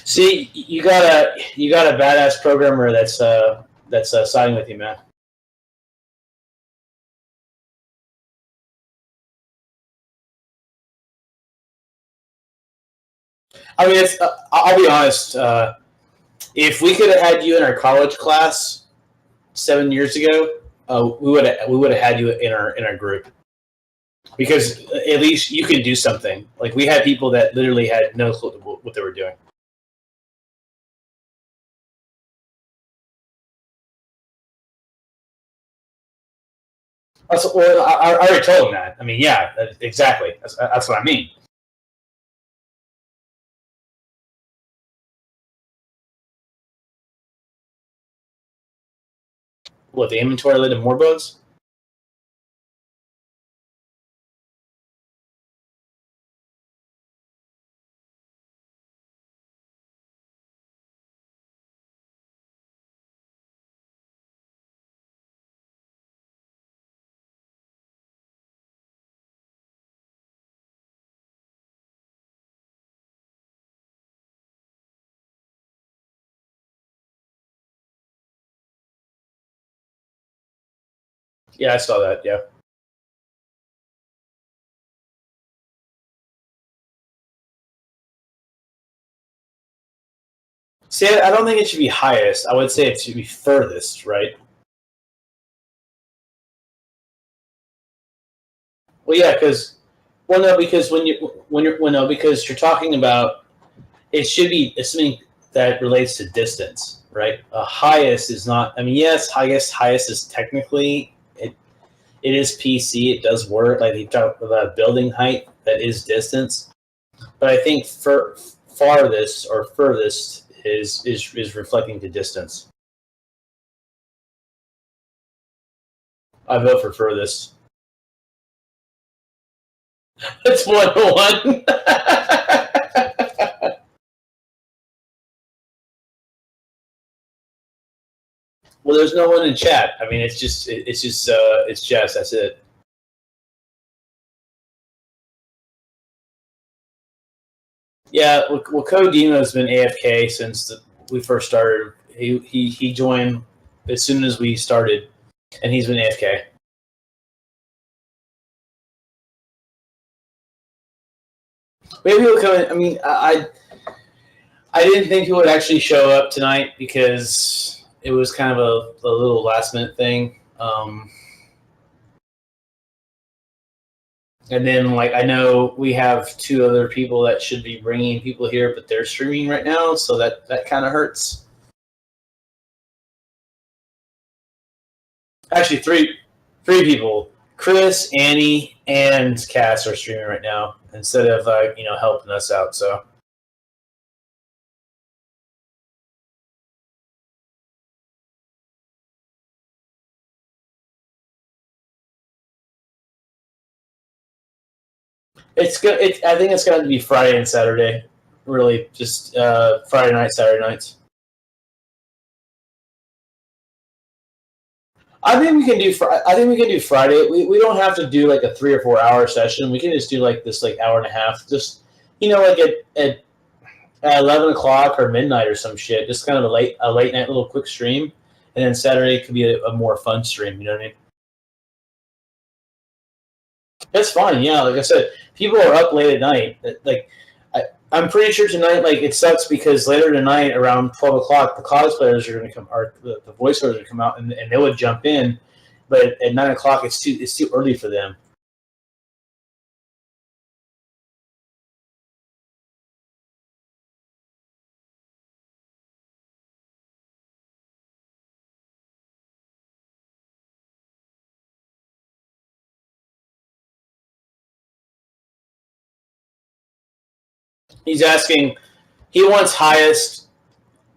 See, you got a badass programmer that's siding with you, man. I mean, I'll be honest. If we could have had you in our college class 7 years ago, we would have had you in our group because at least you can do something. Like we had people that literally had no clue what they were doing. Well, I already told him that. I mean, yeah, exactly. That's what I mean. What the inventory led to more bugs? Yeah, I saw that. Yeah. See, I don't think it should be highest. I would say it should be furthest, right? Well, yeah, because well, no, because when you're well, no, because you're talking about it should be something that relates to distance, right? Highest is not. I mean, yes, I guess highest is technically it is PC. It does work. Like you talk about building height, that is distance. But I think farthest or furthest is reflecting to distance. I vote for furthest. It's 1-1. Well, there's no one in chat. I mean, it's just Jess. That's it. Yeah, well, Codimo's been AFK since we first started. He joined as soon as we started, and he's been AFK. Maybe he'll come in. I mean, I didn't think he would actually show up tonight because it was kind of a little last minute thing. And then, like, I know we have two other people that should be bringing people here, but they're streaming right now, so that kind of hurts. Actually, three people: Chris, Annie, and Cass are streaming right now instead of helping us out. So it's good. I think it's going to be Friday and Saturday. Really, just Friday night, Saturday nights. I think we can do Friday. We don't have to do like a 3 or 4 hour session. We can just do like this hour and a half. Just like at 11 o'clock or midnight or some shit. Just kind of a late night little quick stream, and then Saturday could be a more fun stream. You know what I mean? That's fine. Yeah, like I said, people are up late at night. Like I'm pretty sure tonight, like it sucks because later tonight around 12 o'clock, the cosplayers are going to come, or the voiceovers are going to come out, and they would jump in. But at 9 o'clock, it's too early for them. He's asking, he wants highest,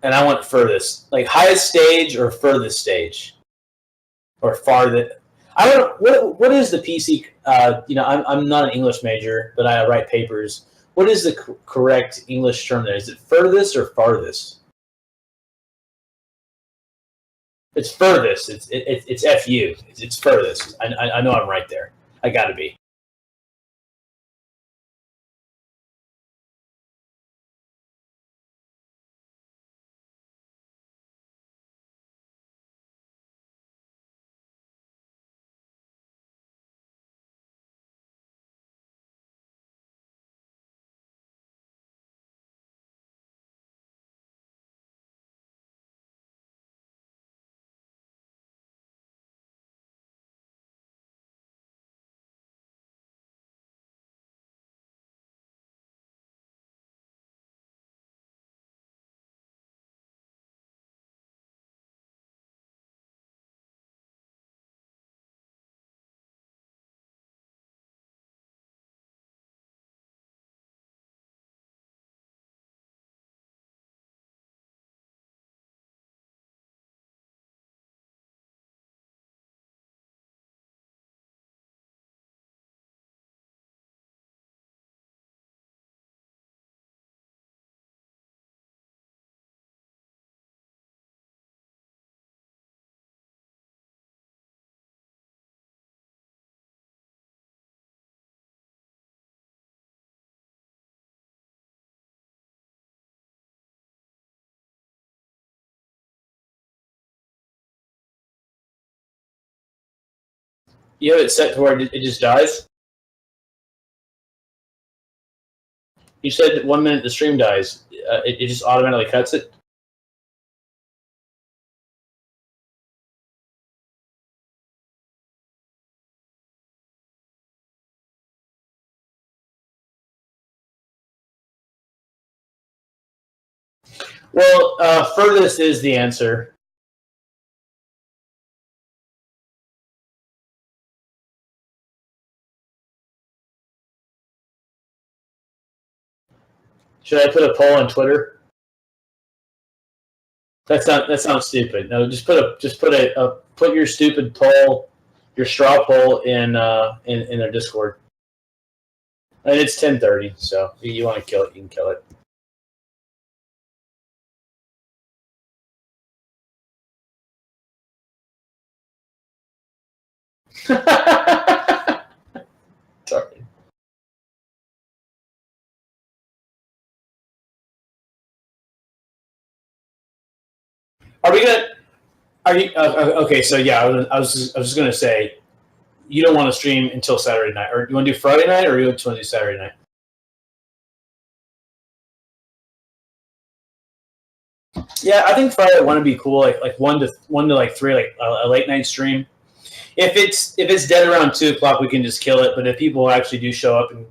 and I want furthest. Like highest stage or furthest stage, or farthest. I don't know what is the PC. I'm not an English major, but I write papers. What is the correct English term there? Is it furthest or farthest? It's furthest. It's fu. It's furthest. I know I'm right there. I got to be. You have it set to where it just dies. You said 1 minute the stream dies. It just automatically cuts it. Well, furthest is the answer. Should I put a poll on Twitter? That sounds stupid. No, just put your stupid poll, your straw poll in their Discord. And it's 10:30, so if you want to kill it, you can kill it. Sorry. Are we gonna? Are you okay? So yeah, I was just gonna say, you don't want to stream until Saturday night, or do you want to do Friday night, or you want to do Saturday night? Yeah, I think Friday want to be cool, like one to like 3, like a late night stream. If it's dead around 2 o'clock, we can just kill it. But if people actually do show up and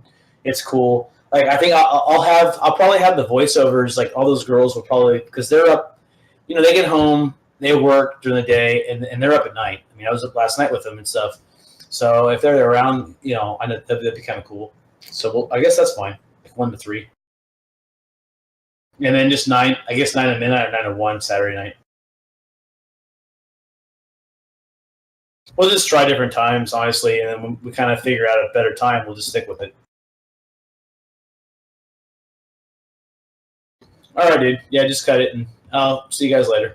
it's cool, like I think I'll probably have the voiceovers. Like all those girls will probably, because they're up, they get home, they work during the day, and they're up at night. I mean, I was up last night with them and stuff. So if they're around, I know that'd be kind of cool. So I guess that's fine, like 1 to 3, and then just 9. I guess 9 to midnight or 9 to 1 Saturday night. We'll just try different times, honestly, and then when we kind of figure out a better time, we'll just stick with it. All right, dude. Yeah, just cut it, and I'll see you guys later.